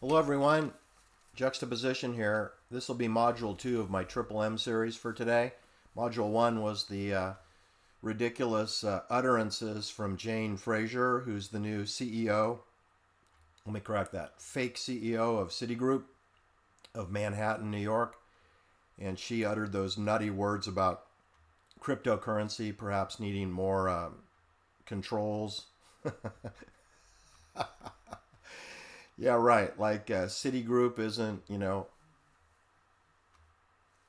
Hello, everyone. Juxtaposition here. This will be module 2 of my Triple M series for today. Module 1 was the ridiculous utterances from Jane Fraser, who's the new CEO. Let me correct that. Fake CEO of Citigroup of Manhattan, New York. And she uttered those nutty words about cryptocurrency perhaps needing more controls. Yeah, right. Like Citigroup isn't,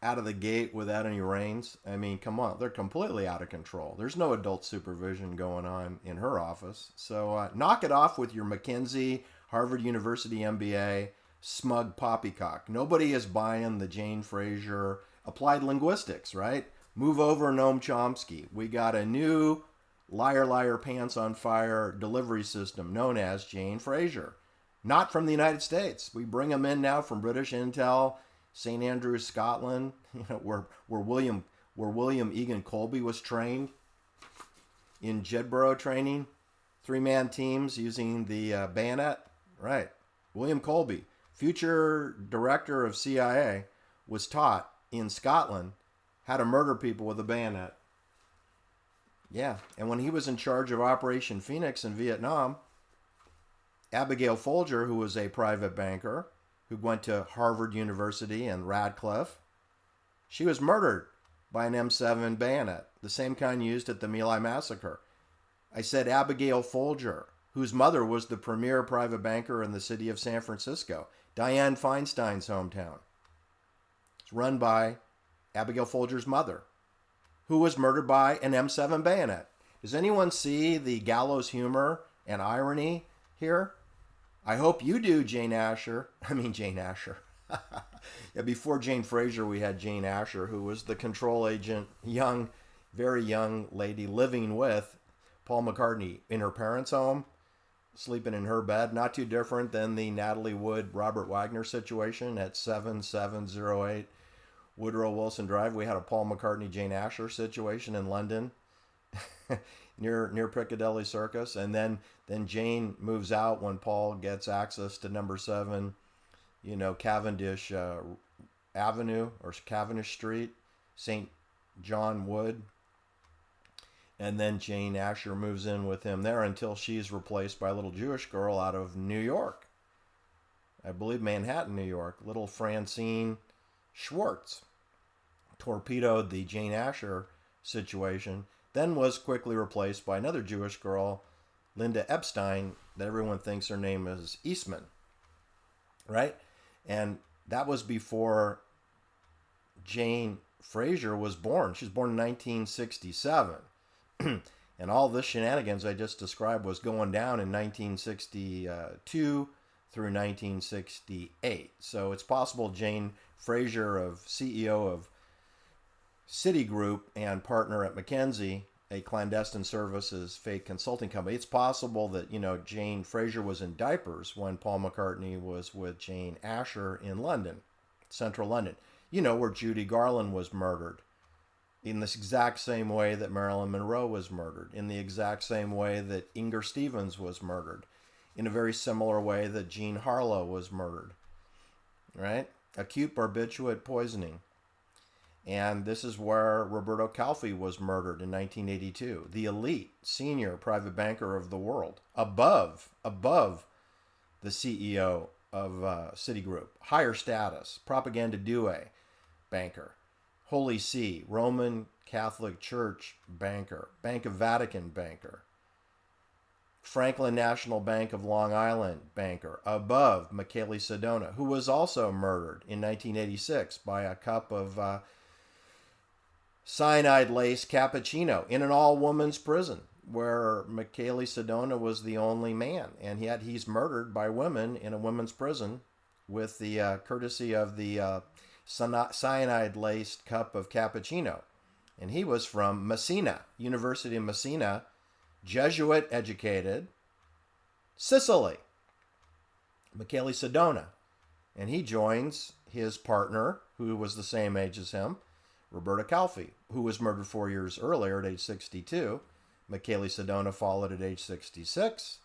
out of the gate without any reins. I mean, come on. They're completely out of control. There's no adult supervision going on in her office. So knock it off with your McKinsey, Harvard University MBA, smug poppycock. Nobody is buying the Jane Fraser applied linguistics, right? Move over, Noam Chomsky. We got a new liar, liar, pants on fire delivery system known as Jane Fraser. Not from the United States. We bring them in now from British Intel, St. Andrews, Scotland, where William Egan Colby was trained in Jedburgh training. 3-man teams using the bayonet. Right. William Colby, future director of CIA, was taught in Scotland how to murder people with a bayonet. Yeah, and when he was in charge of Operation Phoenix in Vietnam, Abigail Folger, who was a private banker, who went to Harvard University and Radcliffe, she was murdered by an M7 bayonet, the same kind used at the My Lai massacre. I said Abigail Folger, whose mother was the premier private banker in the city of San Francisco, Diane Feinstein's hometown. It's run by Abigail Folger's mother, who was murdered by an M7 bayonet. Does anyone see the gallows humor and irony here? I hope you do, Jane Asher. Yeah, before Jane Fraser, we had Jane Asher, who was the control agent, very young lady living with Paul McCartney in her parents' home, sleeping in her bed. Not too different than the Natalie Wood, Robert Wagner situation at 7708 Woodrow Wilson Drive. We had a Paul McCartney, Jane Asher situation in London. near Piccadilly Circus, and then Jane moves out when Paul gets access to number 7, Cavendish Avenue or Cavendish Street, St. John Wood, and then Jane Asher moves in with him there until she's replaced by a little Jewish girl out of New York, I believe Manhattan, New York, little Francine Schwartz, torpedoed the Jane Asher situation. Then was quickly replaced by another Jewish girl, Linda Epstein, that everyone thinks her name is Eastman, right? And that was before Jane Fraser was born. She was born in 1967. And all this shenanigans I just described was going down in 1962 through 1968. So it's possible Jane Fraser, CEO of Citigroup and partner at McKinsey, a clandestine services fake consulting company. It's possible that, Jane Fraser was in diapers when Paul McCartney was with Jane Asher in London, central London, where Judy Garland was murdered in this exact same way that Marilyn Monroe was murdered, in the exact same way that Inger Stevens was murdered, in a very similar way that Jean Harlow was murdered, right? Acute barbiturate poisoning. And this is where Roberto Calfi was murdered in 1982, the elite senior private banker of the world, above the CEO of Citigroup, higher status, propaganda due banker, Holy See, Roman Catholic Church banker, Bank of Vatican banker, Franklin National Bank of Long Island banker, above Michele Sedona, who was also murdered in 1986 by a cup of cyanide-laced cappuccino in an all-women's prison where Michele Sedona was the only man. And yet he's murdered by women in a women's prison with the courtesy of the cyanide-laced cup of cappuccino. And he was from Messina, University of Messina, Jesuit-educated, Sicily. Michele Sedona. And he joins his partner, who was the same age as him, Roberta Calfi, who was murdered 4 years earlier at age 62. Michele Sedona followed at age 66.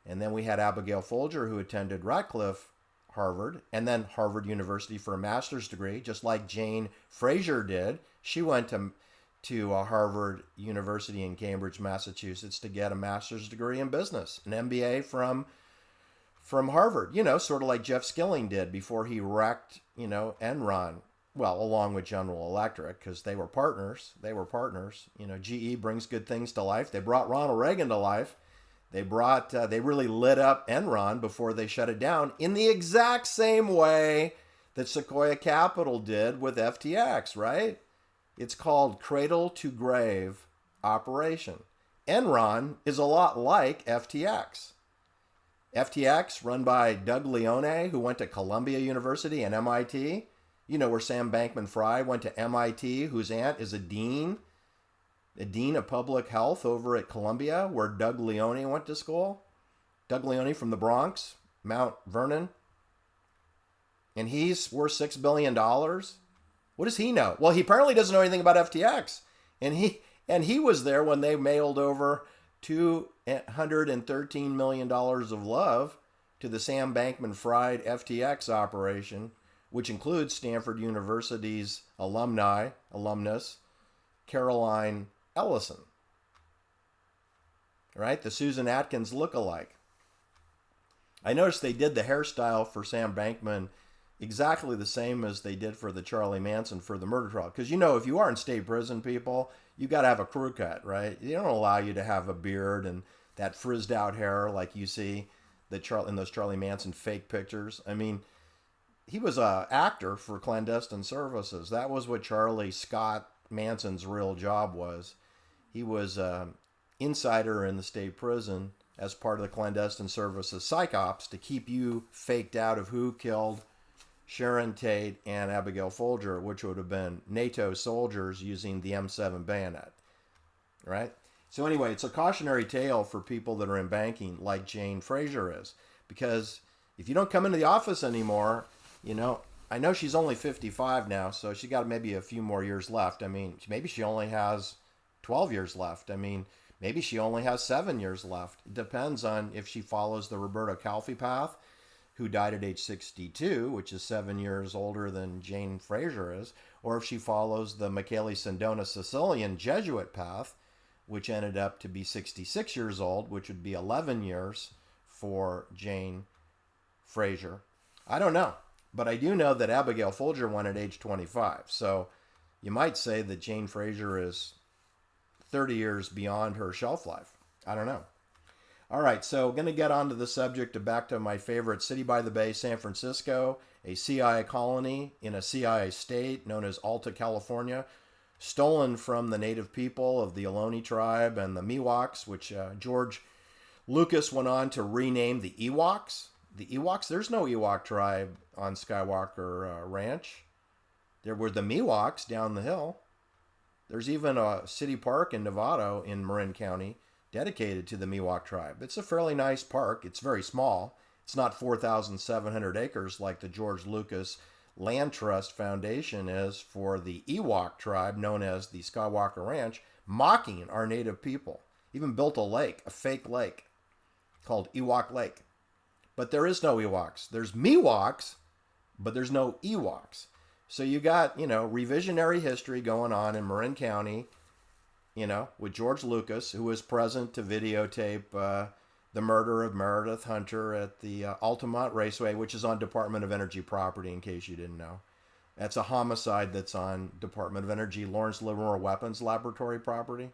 And then we had Abigail Folger, who attended Radcliffe Harvard and then Harvard University for a master's degree, just like Jane Fraser did. She went to Harvard University in Cambridge, Massachusetts to get a master's degree in business, an MBA from Harvard, sort of like Jeff Skilling did before he wrecked, Enron, well, along with General Electric, because they were partners. GE brings good things to life. They brought Ronald Reagan to life. They really lit up Enron before they shut it down in the exact same way that Sequoia Capital did with FTX, right? It's called cradle to grave operation. Enron is a lot like FTX. FTX, run by Doug Leone, who went to Columbia University and MIT, where Sam Bankman-Fried went to MIT, whose aunt is a dean of public health over at Columbia, where Doug Leone went to school. Doug Leone from the Bronx, Mount Vernon. And he's worth $6 billion. What does he know? Well, he apparently doesn't know anything about FTX. And he was there when they mailed over $213 million of love to the Sam Bankman-Fried FTX operation, which includes Stanford University's alumnus, Caroline Ellison. Right? The Susan Atkins lookalike. I noticed they did the hairstyle for Sam Bankman exactly the same as they did for the Charlie Manson for the murder trial. Because, if you are in state prison, people, you got to have a crew cut, right? They don't allow you to have a beard and that frizzed out hair like you see in those Charlie Manson fake pictures. I mean, he was an actor for clandestine services. That was what Charlie Scott Manson's real job was. He was an insider in the state prison as part of the clandestine services psych ops to keep you faked out of who killed Sharon Tate and Abigail Folger, which would have been NATO soldiers using the M7 bayonet, right? So anyway, it's a cautionary tale for people that are in banking like Jane Fraser is, because if you don't come into the office anymore, I know she's only 55 now, so she got maybe a few more years left. I mean, maybe she only has 12 years left. I mean, maybe she only has 7 years left. It depends on if she follows the Roberto Calfi path, who died at age 62, which is 7 years older than Jane Fraser is, or if she follows the Michele Sindona Sicilian Jesuit path, which ended up to be 66 years old, which would be 11 years for Jane Fraser. I don't know, but I do know that Abigail Folger went at age 25. So you might say that Jane Fraser is 30 years beyond her shelf life. I don't know. All right, so going to get on to the subject of back to my favorite city by the bay, San Francisco, a CIA colony in a CIA state known as Alta California, stolen from the native people of the Ohlone tribe and the Miwoks, which George Lucas went on to rename the Ewoks. The Ewoks, there's no Ewok tribe on Skywalker Ranch. There were the Miwoks down the hill. There's even a city park in Novato in Marin County dedicated to the Miwok tribe. It's a fairly nice park. It's very small. It's not 4,700 acres like the George Lucas Land Trust Foundation is for the Ewok tribe, known as the Skywalker Ranch, mocking our native people. Even built a lake, a fake lake, called Ewok Lake. But there is no Ewoks. There's Miwoks, but there's no Ewoks. So you got, revisionary history going on in Marin County, with George Lucas, who was present to videotape the murder of Meredith Hunter at the Altamont Raceway, which is on Department of Energy property, in case you didn't know. That's a homicide that's on Department of Energy Lawrence Livermore Weapons Laboratory property.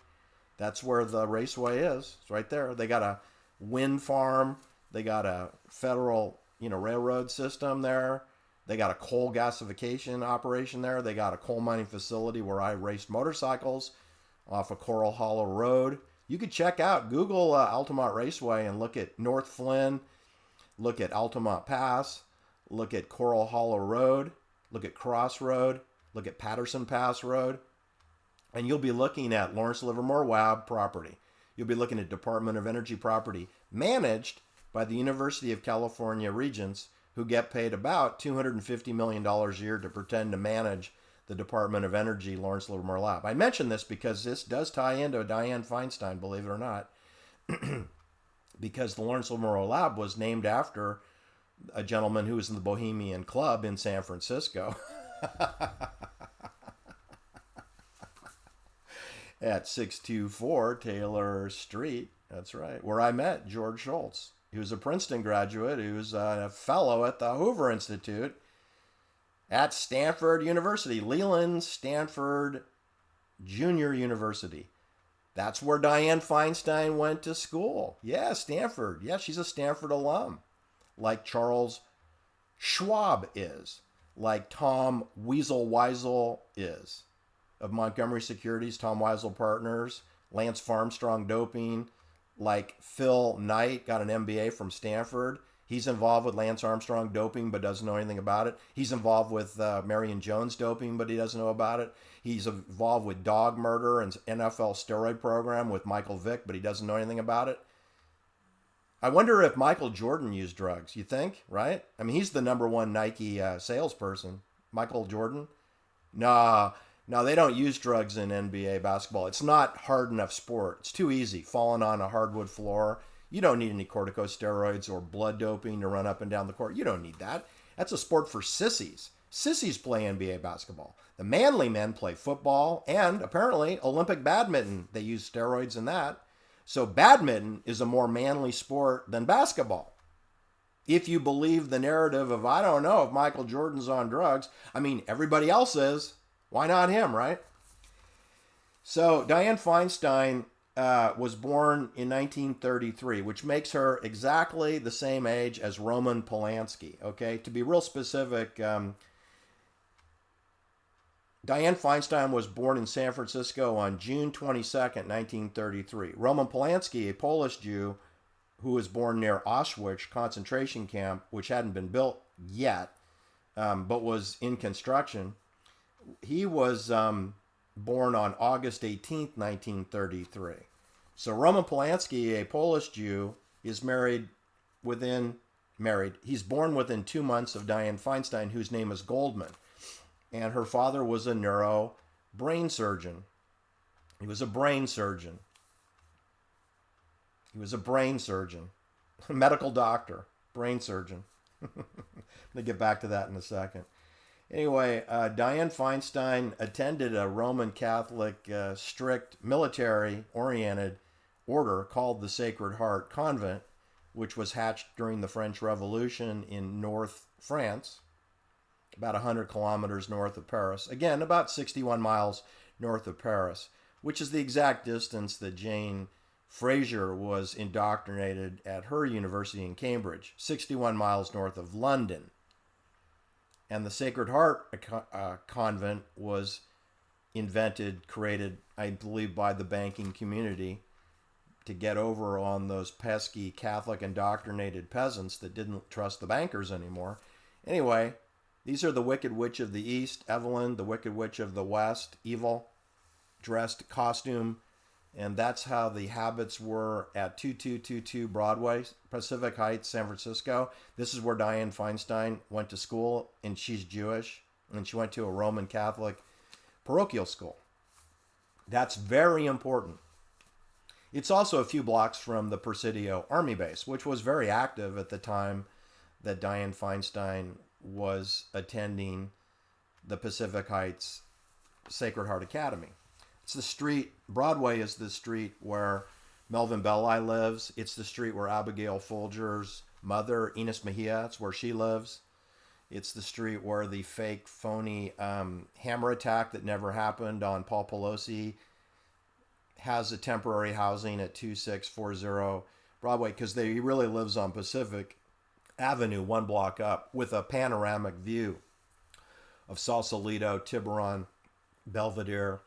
That's where the raceway is. It's right there. They got a wind farm. They got a federal, railroad system there. They got a coal gasification operation there. They got a coal mining facility where I raced motorcycles off of Coral Hollow Road. You could Google Altamont Raceway and look at North Flynn, look at Altamont Pass, look at Coral Hollow Road, look at Cross Road, look at Patterson Pass Road, and you'll be looking at Lawrence Livermore Webb property. You'll be looking at Department of Energy property managed by the University of California Regents, who get paid about $250 million a year to pretend to manage the Department of Energy Lawrence Livermore Lab. I mention this because this does tie into Diane Feinstein, believe it or not, because the Lawrence Livermore Lab was named after a gentleman who was in the Bohemian Club in San Francisco at 624 Taylor Street. That's right, where I met George Schultz. He was a Princeton graduate. He was a fellow at the Hoover Institute at Stanford University, Leland Stanford Junior University. That's where Diane Feinstein went to school. Yeah, Stanford. Yeah, she's a Stanford alum. Like Charles Schwab is. Like Tom Weasel Weisel is. Of Montgomery Securities, Tom Weisel Partners. Lance Farmstrong Doping. Like Phil Knight, got an MBA from Stanford. He's involved with Lance Armstrong doping, but doesn't know anything about it. He's involved with Marion Jones doping, but he doesn't know about it. He's involved with dog murder and NFL steroid program with Michael Vick, but he doesn't know anything about it. I wonder if Michael Jordan used drugs. You think, right? I mean, he's the number one Nike salesperson. Michael Jordan? No, they don't use drugs in NBA basketball. It's not hard enough sport. It's too easy, falling on a hardwood floor. You don't need any corticosteroids or blood doping to run up and down the court. You don't need that. That's a sport for sissies. Sissies play NBA basketball. The manly men play football and apparently Olympic badminton. They use steroids in that. So badminton is a more manly sport than basketball. If you believe the narrative of, I don't know if Michael Jordan's on drugs. I mean, everybody else is. Why not him, right? So Diane Feinstein was born in 1933, which makes her exactly the same age as Roman Polanski. Okay, to be real specific, Diane Feinstein was born in San Francisco on June 22nd, 1933. Roman Polanski, a Polish Jew who was born near Auschwitz concentration camp, which hadn't been built yet, but was in construction, he was born on August 18th, 1933. So Roman Polanski, a Polish Jew, is he's born within 2 months of Diane Feinstein, whose name is Goldman. And her father was a brain surgeon. He was a brain surgeon. A medical doctor, brain surgeon. I'm going to get back to that in a second. Anyway, Diane Feinstein attended a Roman Catholic, strict, military-oriented order called the Sacred Heart Convent, which was hatched during the French Revolution in North France, about 100 kilometers north of Paris. Again, about 61 miles north of Paris, which is the exact distance that Jane Fraser was indoctrinated at her university in Cambridge, 61 miles north of London. And the Sacred Heart Convent was created, I believe, by the banking community to get over on those pesky Catholic indoctrinated peasants that didn't trust the bankers anymore. Anyway, these are the Wicked Witch of the East, Evelyn, the Wicked Witch of the West, evil, dressed costume, and that's how the habits were at 2222 Broadway, Pacific Heights, San Francisco. This is where Diane Feinstein went to school, and she's Jewish, and she went to a Roman Catholic parochial school. That's very important. It's also a few blocks from the Presidio Army Base, which was very active at the time that Diane Feinstein was attending the Pacific Heights Sacred Heart Academy. It's the street, Broadway is the street where Melvin Belli lives. It's the street where Abigail Folger's mother, Enos Mejia, it's where she lives. It's the street where the fake, phony hammer attack that never happened on Paul Pelosi has a temporary housing at 2640 Broadway, because he really lives on Pacific Avenue, one block up, with a panoramic view of Sausalito, Tiburon, Belvedere,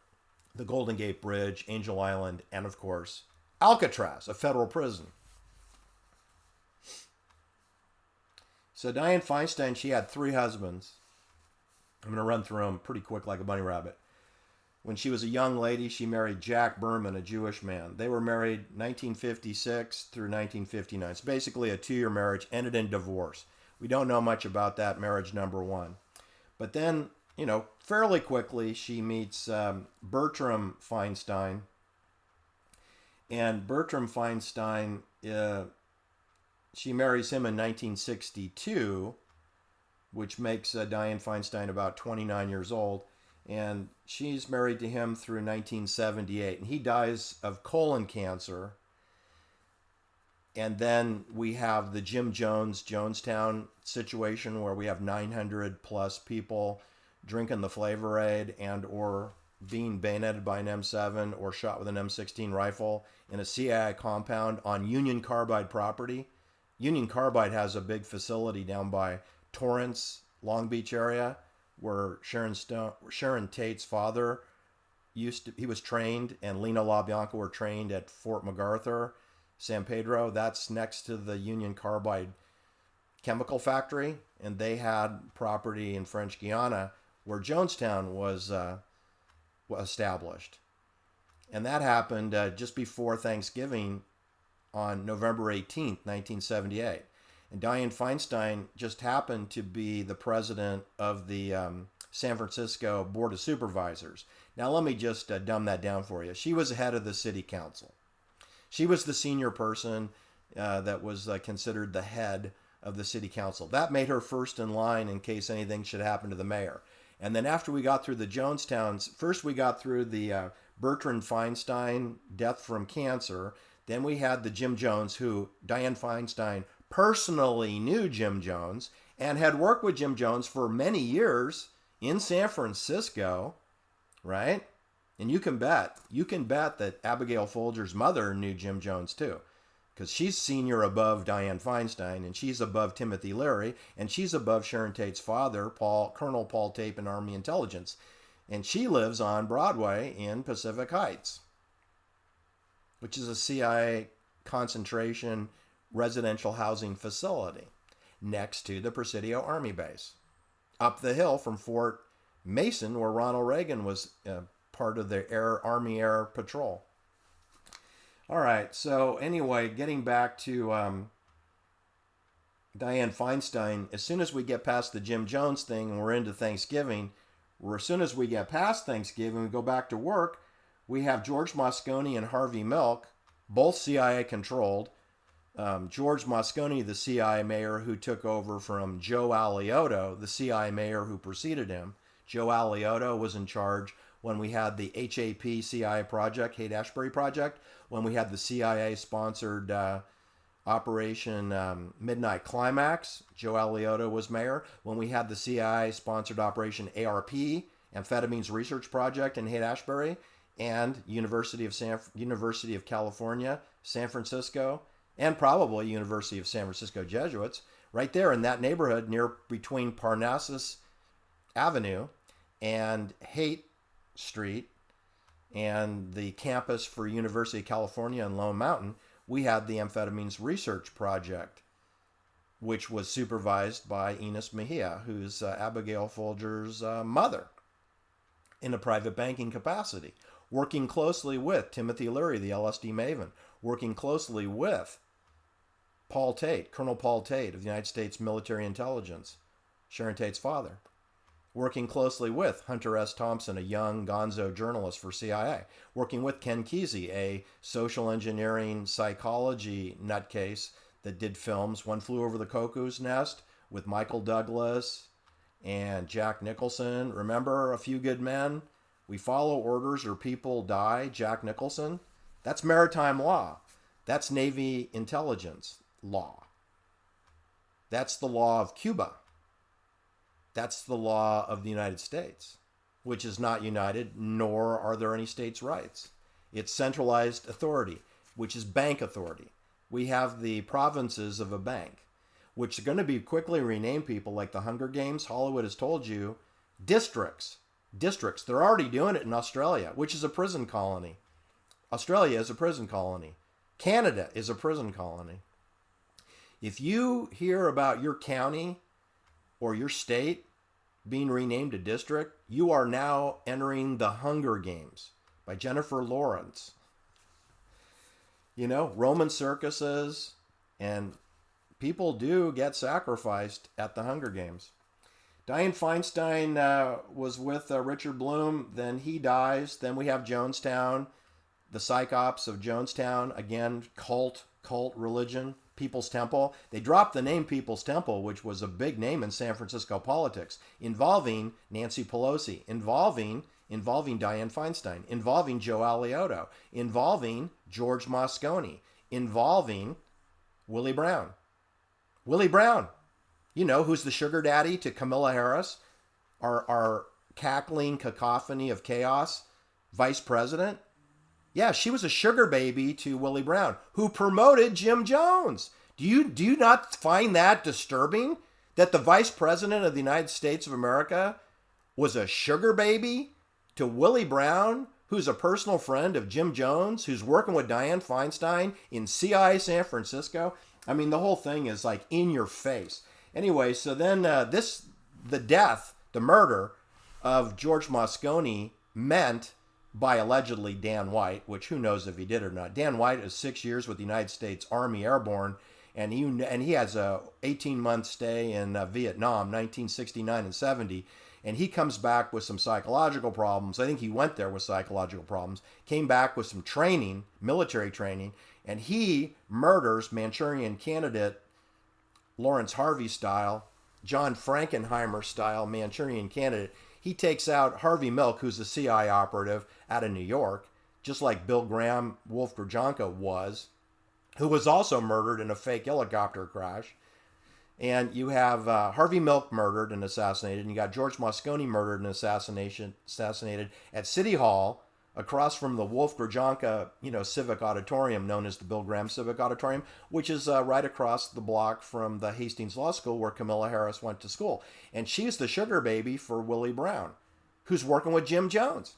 the Golden Gate Bridge, Angel Island, and of course, Alcatraz, a federal prison. So Diane Feinstein, she had 3 husbands. I'm going to run through them pretty quick like a bunny rabbit. When she was a young lady, she married Jack Berman, a Jewish man. They were married 1956 through 1959. It's basically a 2-year marriage, ended in divorce. We don't know much about that, marriage number 1. But then, fairly quickly, she meets Bertram Feinstein. And Bertram Feinstein, she marries him in 1962, which makes Diane Feinstein about 29 years old. And she's married to him through 1978. And he dies of colon cancer. And then we have the Jim Jones Jonestown situation where we have 900 plus people drinking the Flavor Aid and or being bayoneted by an M7 or shot with an M16 rifle in a CIA compound on Union Carbide property. Union Carbide has a big facility down by Torrance, Long Beach area, where Sharon Tate's father he was trained, and Lena LaBianca were trained at Fort MacArthur, San Pedro. That's next to the Union Carbide chemical factory, and they had property in French Guiana where Jonestown was established. And that happened just before Thanksgiving on November 18th, 1978. And Diane Feinstein just happened to be the president of the San Francisco Board of Supervisors. Now, let me just dumb that down for you. She was head of the city council. She was the senior person that was considered the head of the city council. That made her first in line in case anything should happen to the mayor. And then after we got through the Jonestowns, first we got through the Bertrand Feinstein death from cancer. Then we had the Jim Jones, who Diane Feinstein personally knew Jim Jones and had worked with Jim Jones for many years in San Francisco, right? And you can bet that Abigail Folger's mother knew Jim Jones too, because she's senior above Diane Feinstein, and she's above Timothy Leary, and she's above Sharon Tate's father, Colonel Paul Tate in Army Intelligence. And she lives on Broadway in Pacific Heights, which is a CIA concentration residential housing facility next to the Presidio Army Base, up the hill from Fort Mason, where Ronald Reagan was part of the Army Air Patrol. All right, so anyway, getting back to Diane Feinstein, as soon as we get past the Jim Jones thing and we're into Thanksgiving, as soon as we get past Thanksgiving, we go back to work, we have George Moscone and Harvey Milk, both CIA controlled. George Moscone, the CIA mayor who took over from Joe Alioto, the CIA mayor who preceded him. Joe Alioto was in charge when we had the HAP CIA project, Haight Ashbury project, when we had the CIA-sponsored Operation Midnight Climax. Joe Alioto was mayor. When we had the CIA-sponsored Operation ARP, Amphetamines Research Project in Haight Ashbury, and University of California, San Francisco, and probably University of San Francisco Jesuits, right there in that neighborhood between Parnassus Avenue and Haight Street and the campus for University of California in Lone Mountain, we had the Amphetamines Research Project, which was supervised by Enos Mejia, who's Abigail Folger's mother, in a private banking capacity, working closely with Timothy Leary, the LSD maven, working closely with Paul Tate, Colonel Paul Tate of the United States Military Intelligence, Sharon Tate's father, working closely with Hunter S. Thompson, a young gonzo journalist for CIA, working with Ken Kesey, a social engineering psychology nutcase that did films, One Flew Over the Cuckoo's Nest, with Michael Douglas and Jack Nicholson. Remember A Few Good Men? We follow orders or people die, Jack Nicholson. That's maritime law. That's Navy intelligence law. That's the law of Cuba. That's the law of the United States, which is not united, nor are there any states' rights. It's centralized authority, which is bank authority. We have the provinces of a bank, which are going to be quickly renamed, people, like the Hunger Games. Hollywood has told you, districts. They're already doing it in Australia, which is a prison colony. Australia is a prison colony. Canada is a prison colony. If you hear about your county or your state being renamed a district, you are now entering the Hunger Games by Jennifer Lawrence. You know, Roman circuses, and people do get sacrificed at the Hunger Games. Diane Feinstein was with Richard Bloom. Then he dies. Then we have Jonestown, the psych ops of Jonestown. Again, cult religion, People's Temple. They dropped the name People's Temple, which was a big name in San Francisco politics, involving Nancy Pelosi, involving Dianne Feinstein, involving Joe Alioto, involving George Moscone, involving Willie Brown. Willie Brown, who's the sugar daddy to Kamala Harris, our cackling cacophony of chaos vice president. Yeah, she was a sugar baby to Willie Brown, who promoted Jim Jones. Do you not find that disturbing? That the vice president of the United States of America was a sugar baby to Willie Brown, who's a personal friend of Jim Jones, who's working with Dianne Feinstein in CIA San Francisco? I mean, the whole thing is like in your face. Anyway, so then the murder of George Moscone meant, by allegedly Dan White, which who knows if he did or not. Dan White is 6 years with the United States Army Airborne, and he has a 18-month stay in Vietnam, 1969 and 70, and he comes back with some psychological problems. I think he went there with psychological problems, came back with some training, military training, and he murders Manchurian Candidate Lawrence Harvey style, John Frankenheimer style Manchurian Candidate. He takes out Harvey Milk, who's a CIA operative out of New York, just like Bill Graham, Wolf Grajanka was, who was also murdered in a fake helicopter crash. And you have Harvey Milk murdered and assassinated, and you got George Moscone murdered and assassinated at City Hall, across from the Wolf Grajanka, civic auditorium known as the Bill Graham Civic Auditorium, which is right across the block from the Hastings Law School where Kamala Harris went to school. And she's the sugar baby for Willie Brown, who's working with Jim Jones.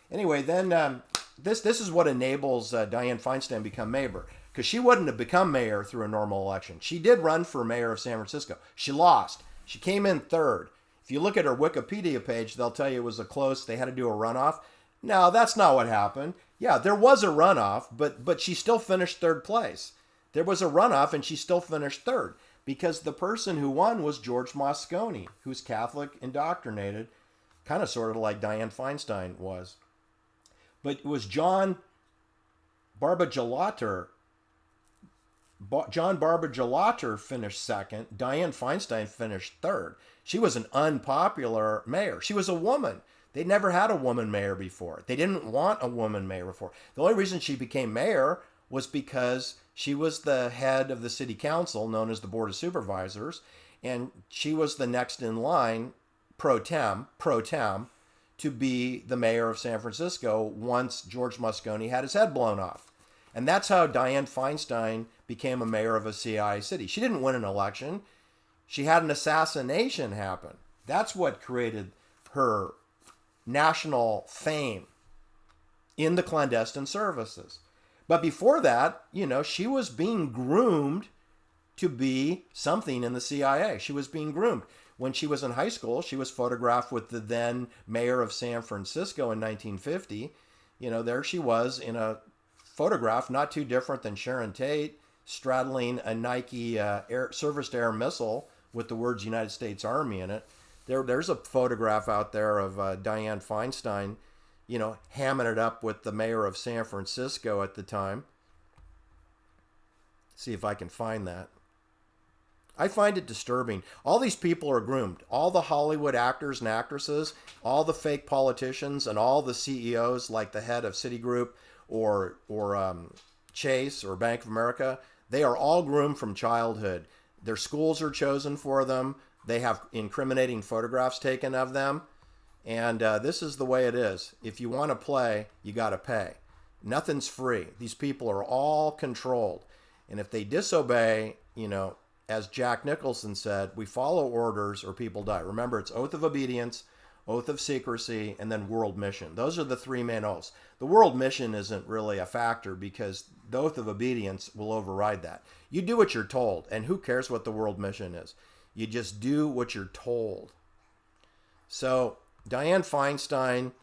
Anyway, then this is what enables Dianne Feinstein become mayor, because she wouldn't have become mayor through a normal election. She did run for mayor of San Francisco. She lost. She came in third. If you look at her Wikipedia page, they'll tell you it was they had to do a runoff. No, that's not what happened. Yeah, there was a runoff, but she still finished third place. There was a runoff and she still finished third because the person who won was George Moscone, who's Catholic indoctrinated, kind of sort of like Dianne Feinstein was. But it was John Barbadulater finished second. Dianne Feinstein finished third. She was an unpopular mayor. She was a woman. They never had a woman mayor before. They didn't want a woman mayor before. The only reason she became mayor was because she was the head of the city council, known as the Board of Supervisors, and she was the next in line, pro tem, to be the mayor of San Francisco once George Moscone had his head blown off. And that's how Dianne Feinstein became a mayor of a CIA city. She didn't win an election. She had an assassination happen. That's what created her national fame in the clandestine services. But before that, she was being groomed to be something in the CIA. She was being groomed. When she was in high school, she was photographed with the then mayor of San Francisco in 1950. There she was in a photograph not too different than Sharon Tate, straddling a Nike surface-to-air missile with the words United States Army in it. There's a photograph out there of Dianne Feinstein, hamming it up with the mayor of San Francisco at the time. See if I can find that. I find it disturbing. All these people are groomed. All the Hollywood actors and actresses, all the fake politicians, and all the CEOs like the head of Citigroup or Chase or Bank of America, they are all groomed from childhood. Their schools are chosen for them. They have incriminating photographs taken of them. And this is the way it is. If you want to play, you got to pay. Nothing's free. These people are all controlled. And if they disobey, as Jack Nicholson said, we follow orders or people die. Remember, it's oath of obedience, oath of secrecy, and then world mission. Those are the three main oaths. The world mission isn't really a factor because the oath of obedience will override that. You do what you're told, and who cares what the world mission is? You just do what you're told. So Dianne Feinstein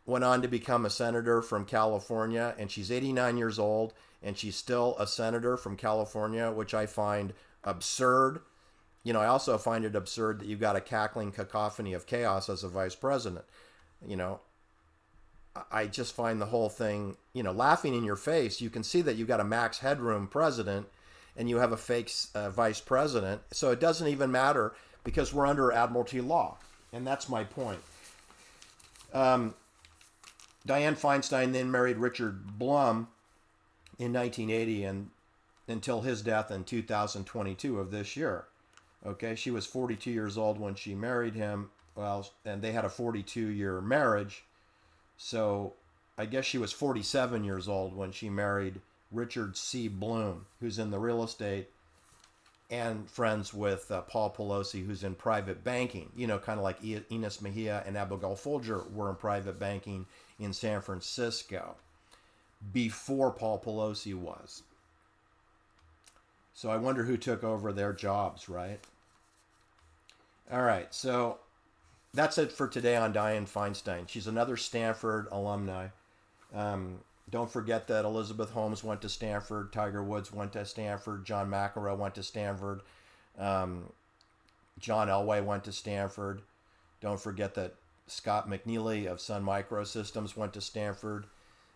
went on to become a senator from California, and she's 89 years old, and she's still a senator from California, which I find absurd. I also find it absurd that you've got a cackling cacophony of chaos as a vice president. I just find the whole thing, laughing in your face. You can see that you've got a max headroom president and you have a fake vice president. So it doesn't even matter because we're under Admiralty law. And that's my point. Diane Feinstein then married Richard Blum in 1980 and until his death in 2022 of this year. Okay, she was 42 years old when she married him. Well, and they had a 42-year marriage. So I guess she was 47 years old when she married Richard C. Bloom, who's in the real estate and friends with Paul Pelosi, who's in private banking. Kind of like Enos Mejia and Abigail Folger were in private banking in San Francisco before Paul Pelosi was. So I wonder who took over their jobs, right? All right, so that's it for today on Diane Feinstein. She's another Stanford alumni. Don't forget that Elizabeth Holmes went to Stanford, Tiger Woods went to Stanford, John McEnroe went to Stanford, John Elway went to Stanford. Don't forget that Scott McNeely of Sun Microsystems went to Stanford,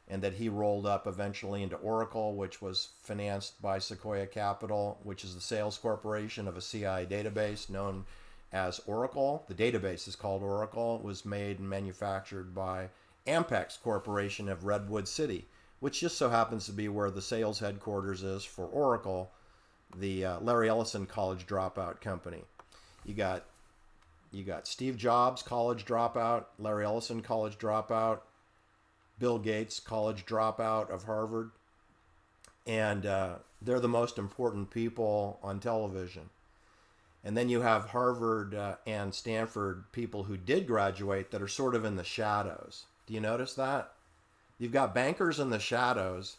and that he rolled up eventually into Oracle, which was financed by Sequoia Capital, which is the sales corporation of a CIA database known as Oracle. The database is called Oracle. It was made and manufactured by Ampex Corporation of Redwood City, which just so happens to be where the sales headquarters is for Oracle, the Larry Ellison college dropout company. You got Steve Jobs, college dropout, Larry Ellison, college dropout, Bill Gates, college dropout of Harvard, and they're the most important people on television. And then you have Harvard and Stanford people who did graduate that are sort of in the shadows. Do you notice that? You've got bankers in the shadows,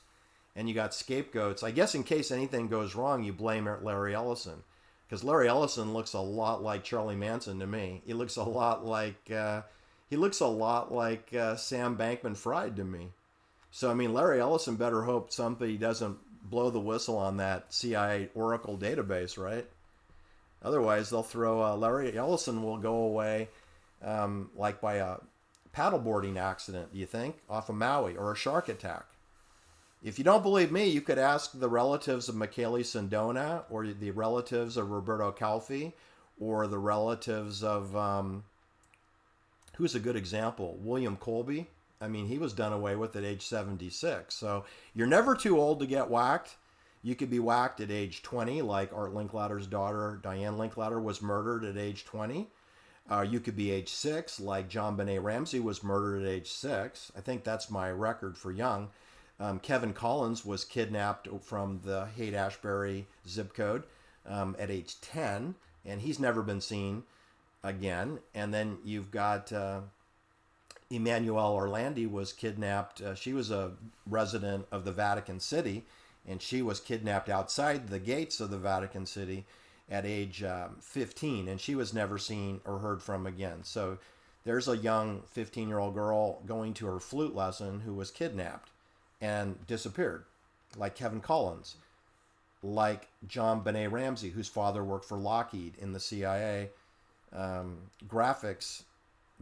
and you got scapegoats. I guess in case anything goes wrong, you blame Larry Ellison, because Larry Ellison looks a lot like Charlie Manson to me. He looks a lot like Sam Bankman-Fried to me. So I mean, Larry Ellison better hope somebody doesn't blow the whistle on that CIA Oracle database, right? Otherwise, they'll throw Larry Ellison will go away like by a paddleboarding accident, do you think, off of Maui, or a shark attack. If you don't believe me, you could ask the relatives of Michele Sindona, or the relatives of Roberto Calfi, or the relatives of, who's a good example? William Colby. I mean, he was done away with at age 76. So you're never too old to get whacked. You could be whacked at age 20, like Art Linklatter's daughter, Diane Linklater, was murdered at age 20. You could be age 6, like John Benet Ramsey was murdered at age 6. I think that's my record for young. Kevin Collins was kidnapped from the Haight Ashbury zip code at age 10, and he's never been seen again. And then you've got Emanuelle Orlandi was kidnapped. She was a resident of the Vatican City, and she was kidnapped outside the gates of the Vatican City at age 15, and she was never seen or heard from again. So there's a young 15-year-old girl going to her flute lesson who was kidnapped and disappeared, like Kevin Collins, like John Benet Ramsey, whose father worked for Lockheed in the CIA graphics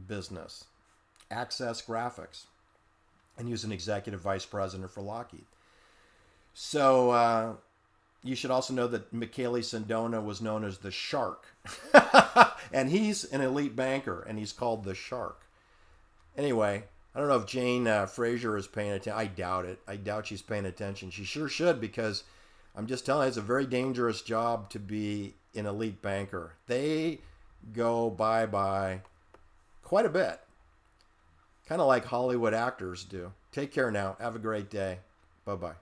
business, Access Graphics, and he was an executive vice president for Lockheed. So you should also know that Michele Sindona was known as the Shark. And he's an elite banker, and he's called the Shark. Anyway, I don't know if Jane Fraser is paying attention. I doubt it. I doubt she's paying attention. She sure should, because I'm just telling you, it's a very dangerous job to be an elite banker. They go bye-bye quite a bit. Kind of like Hollywood actors do. Take care now. Have a great day. Bye-bye.